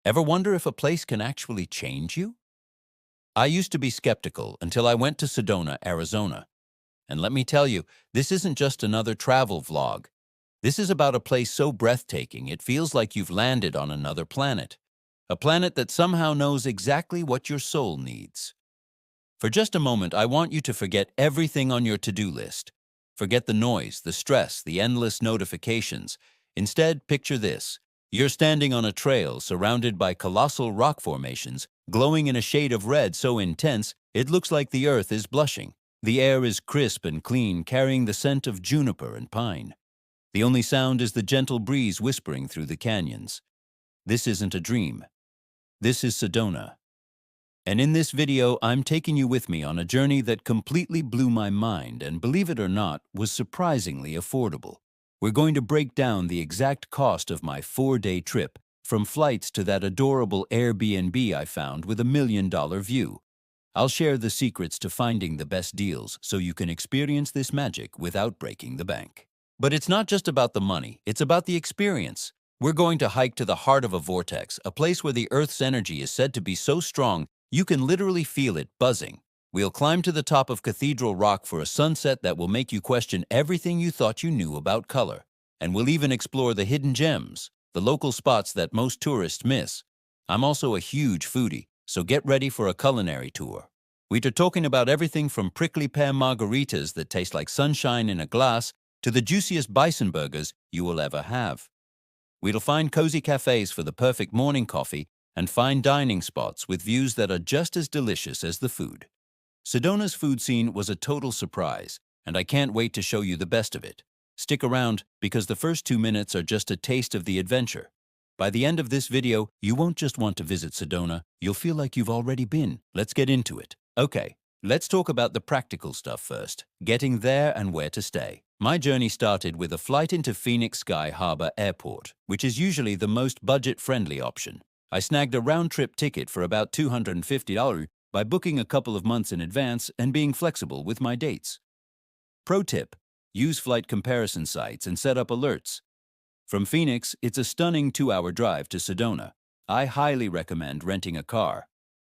Ever wonder if a place can actually change you? I used to be skeptical until I went to Sedona, Arizona. And let me tell you, this isn't just another travel vlog. This is about a place so breathtaking it feels like you've landed on another planet. A planet that somehow knows exactly what your soul needs. For just a moment, I want you to forget everything on your to-do list. Forget the noise, the stress, the endless notifications. Instead, picture this. You're standing on a trail surrounded by colossal rock formations, glowing in a shade of red so intense it looks like the earth is blushing. The air is crisp and clean, carrying the scent of juniper and pine. The only sound is the gentle breeze whispering through the canyons. This isn't a dream. This is Sedona. And in this video, I'm taking you with me on a journey that completely blew my mind and, believe it or not, was surprisingly affordable. We're going to break down the exact cost of my 4-day trip, from flights to that adorable Airbnb I found with a $1 million view. I'll share the secrets to finding the best deals so you can experience this magic without breaking the bank. But it's not just about the money, it's about the experience. We're going to hike to the heart of a vortex, a place where the Earth's energy is said to be so strong you can literally feel it buzzing. We'll climb to the top of Cathedral Rock for a sunset that will make you question everything you thought you knew about color. And we'll even explore the hidden gems, the local spots that most tourists miss. I'm also a huge foodie, so get ready for a culinary tour. We're talking about everything from prickly pear margaritas that taste like sunshine in a glass to the juiciest bison burgers you will ever have. We'll find cozy cafes for the perfect morning coffee and fine dining spots with views that are just as delicious as the food. Sedona's food scene was a total surprise, and I can't wait to show you the best of it. Stick around, because the first 2 minutes are just a taste of the adventure. By the end of this video, you won't just want to visit Sedona, you'll feel like you've already been. Let's get into it. Okay, let's talk about the practical stuff first, getting there and where to stay. My journey started with a flight into Phoenix Sky Harbor Airport, which is usually the most budget-friendly option. I snagged a round-trip ticket for about $250 by booking a couple of months in advance and being flexible with my dates. Pro tip: use flight comparison sites and set up alerts. From Phoenix, it's a stunning 2-hour drive to Sedona. I highly recommend renting a car.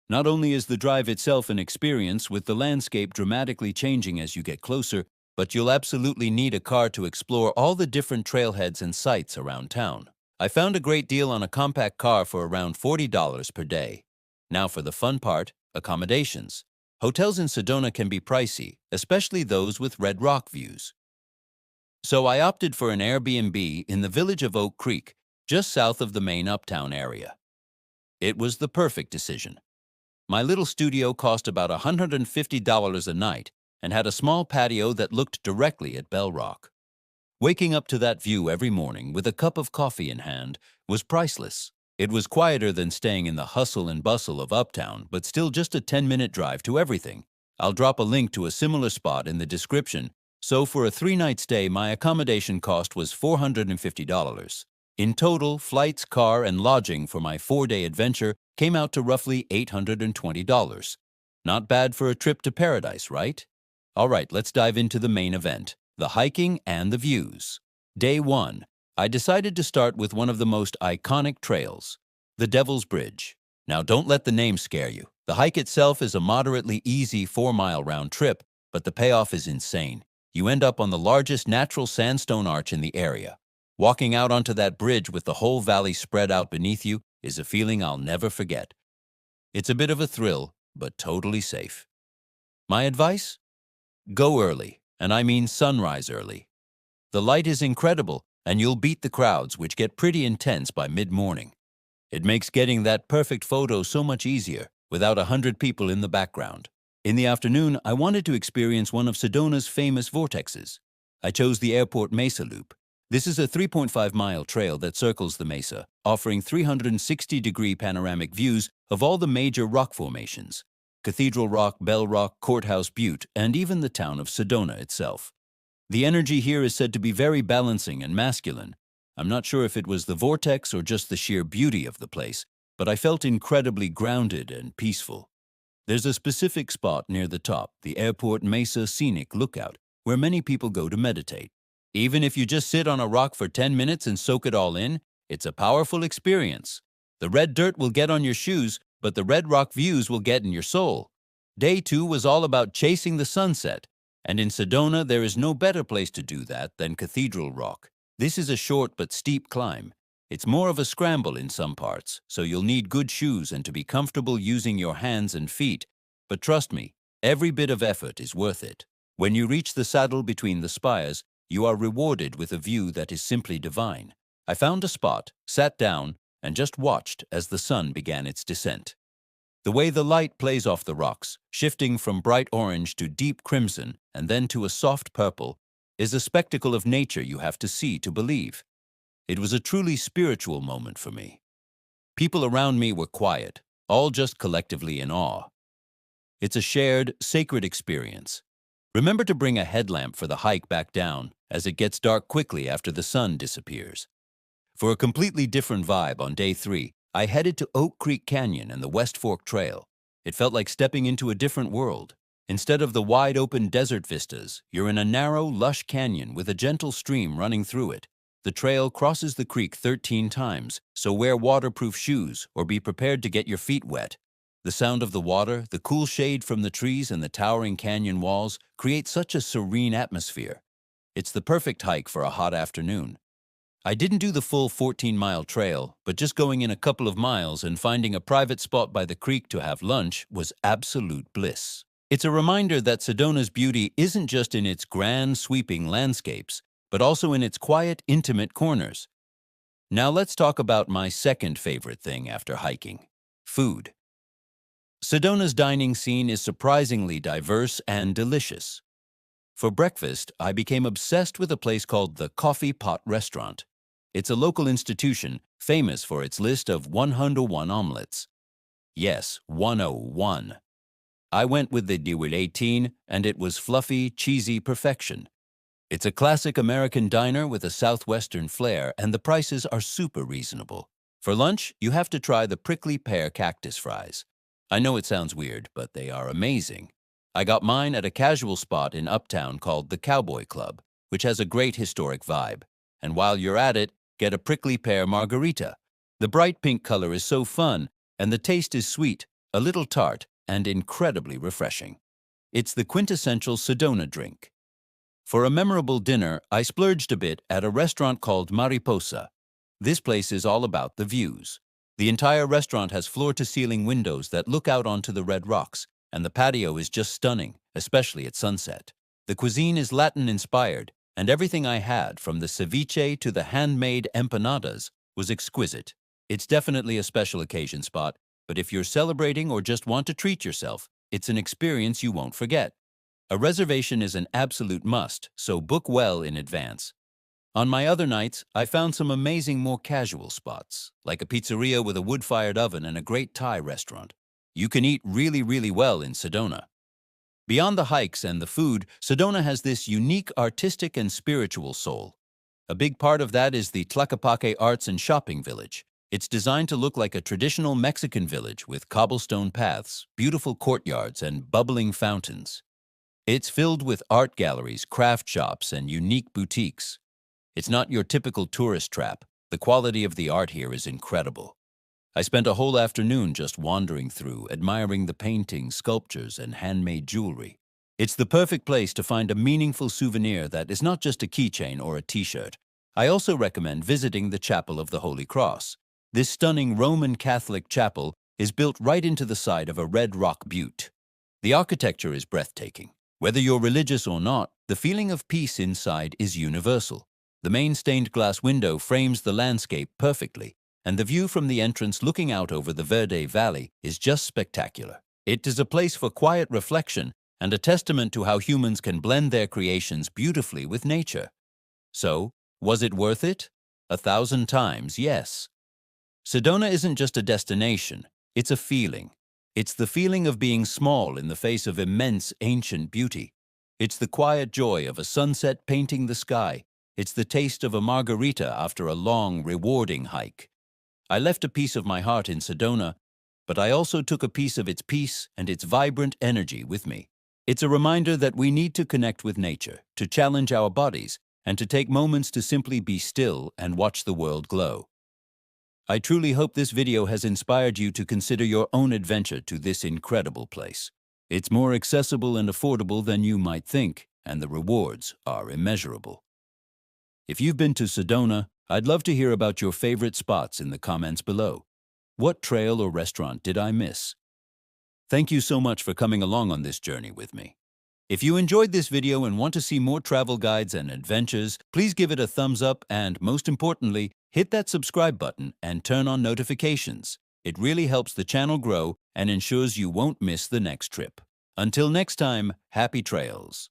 Not only is the drive itself an experience, with the landscape dramatically changing as you get closer, but you'll absolutely need a car to explore all the different trailheads and sites around town. I found a great deal on a compact car for around $40 per day. Now for the fun part, accommodations. Hotels in Sedona can be pricey, especially those with red rock views. So I opted for an Airbnb in the village of Oak Creek, just south of the main uptown area. It was the perfect decision. My little studio cost about $150 a night and had a small patio that looked directly at Bell Rock. Waking up to that view every morning with a cup of coffee in hand was priceless. It was quieter than staying in the hustle and bustle of uptown, but still just a 10-minute drive to everything. I'll drop a link to a similar spot in the description. So for a 3-night stay, my accommodation cost was $450. In total, flights, car, and lodging for my 4-day adventure came out to roughly $820. Not bad for a trip to paradise, right? All right, let's dive into the main event, the hiking and the views. Day 1. I decided to start with one of the most iconic trails, the Devil's Bridge. Now don't let the name scare you. The hike itself is a moderately easy 4-mile round trip, but the payoff is insane. You end up on the largest natural sandstone arch in the area. Walking out onto that bridge with the whole valley spread out beneath you is a feeling I'll never forget. It's a bit of a thrill, but totally safe. My advice? Go early, and I mean sunrise early. The light is incredible, and you'll beat the crowds, which get pretty intense by mid-morning. It makes getting that perfect photo so much easier, without 100 people in the background. In the afternoon, I wanted to experience one of Sedona's famous vortexes. I chose the Airport Mesa Loop. This is a 3.5-mile trail that circles the mesa, offering 360-degree panoramic views of all the major rock formations: Cathedral Rock, Bell Rock, Courthouse Butte, and even the town of Sedona itself. The energy here is said to be very balancing and masculine. I'm not sure if it was the vortex or just the sheer beauty of the place, but I felt incredibly grounded and peaceful. There's a specific spot near the top, the Airport Mesa Scenic Lookout, where many people go to meditate. Even if you just sit on a rock for 10 minutes and soak it all in, it's a powerful experience. The red dirt will get on your shoes, but the red rock views will get in your soul. Day 2 was all about chasing the sunset, and in Sedona there is no better place to do that than Cathedral Rock. This is a short but steep climb. It's more of a scramble in some parts, so you'll need good shoes and to be comfortable using your hands and feet. But trust me, every bit of effort is worth it. When you reach the saddle between the spires, you are rewarded with a view that is simply divine. I found a spot, sat down, and just watched as the sun began its descent. The way the light plays off the rocks, shifting from bright orange to deep crimson and then to a soft purple, is a spectacle of nature you have to see to believe. It was a truly spiritual moment for me. People around me were quiet, all just collectively in awe. It's a shared, sacred experience. Remember to bring a headlamp for the hike back down, as it gets dark quickly after the sun disappears. For a completely different vibe on day 3, I headed to Oak Creek Canyon and the West Fork Trail. It felt like stepping into a different world. Instead of the wide-open desert vistas, you're in a narrow, lush canyon with a gentle stream running through it. The trail crosses the creek 13 times, so wear waterproof shoes or be prepared to get your feet wet. The sound of the water, the cool shade from the trees and the towering canyon walls create such a serene atmosphere. It's the perfect hike for a hot afternoon. I didn't do the full 14-mile trail, but just going in a couple of miles and finding a private spot by the creek to have lunch was absolute bliss. It's a reminder that Sedona's beauty isn't just in its grand, sweeping landscapes, but also in its quiet, intimate corners. Now let's talk about my second favorite thing after hiking: food. Sedona's dining scene is surprisingly diverse and delicious. For breakfast, I became obsessed with a place called the Coffee Pot Restaurant. It's a local institution famous for its list of 101 omelets. Yes, 101. I went with the diwil and it was fluffy, cheesy perfection. It's a classic American diner with a southwestern flair, and the prices are super reasonable. For lunch, you have to try the prickly pear cactus fries. I know it sounds weird, but they are amazing. I got mine at a casual spot in Uptown called the Cowboy Club, which has a great historic vibe. And while you're at it, get a prickly pear margarita. The bright pink color is so fun, and the taste is sweet, a little tart, and incredibly refreshing. It's the quintessential Sedona drink. For a memorable dinner, I splurged a bit at a restaurant called Mariposa. This place is all about the views. The entire restaurant has floor-to-ceiling windows that look out onto the Red Rocks, and the patio is just stunning, especially at sunset. The cuisine is Latin-inspired, and everything I had, from the ceviche to the handmade empanadas, was exquisite. It's definitely a special occasion spot, but if you're celebrating or just want to treat yourself, it's an experience you won't forget. A reservation is an absolute must, so book well in advance. On my other nights, I found some amazing more casual spots, like a pizzeria with a wood-fired oven and a great Thai restaurant. You can eat really well in Sedona. Beyond the hikes and the food, Sedona has this unique artistic and spiritual soul. A big part of that is the Tlaquepaque Arts and Shopping Village. It's designed to look like a traditional Mexican village with cobblestone paths, beautiful courtyards, and bubbling fountains. It's filled with art galleries, craft shops, and unique boutiques. It's not your typical tourist trap. The quality of the art here is incredible. I spent a whole afternoon just wandering through, admiring the paintings, sculptures, and handmade jewelry. It's the perfect place to find a meaningful souvenir that is not just a keychain or a t-shirt. I also recommend visiting the Chapel of the Holy Cross. This stunning Roman Catholic chapel is built right into the side of a red rock butte. The architecture is breathtaking. Whether you're religious or not, the feeling of peace inside is universal. The main stained glass window frames the landscape perfectly, and the view from the entrance looking out over the Verde Valley is just spectacular. It is a place for quiet reflection and a testament to how humans can blend their creations beautifully with nature. So, was it worth it? 1,000 times, yes. Sedona isn't just a destination, it's a feeling. It's the feeling of being small in the face of immense ancient beauty. It's the quiet joy of a sunset painting the sky. It's the taste of a margarita after a long, rewarding hike. I left a piece of my heart in Sedona, but I also took a piece of its peace and its vibrant energy with me. It's a reminder that we need to connect with nature, to challenge our bodies, and to take moments to simply be still and watch the world glow. I truly hope this video has inspired you to consider your own adventure to this incredible place. It's more accessible and affordable than you might think, and the rewards are immeasurable. If you've been to Sedona, I'd love to hear about your favorite spots in the comments below. What trail or restaurant did I miss? Thank you so much for coming along on this journey with me. If you enjoyed this video and want to see more travel guides and adventures, please give it a thumbs up and, most importantly, hit that subscribe button and turn on notifications. It really helps the channel grow and ensures you won't miss the next trip. Until next time, happy trails!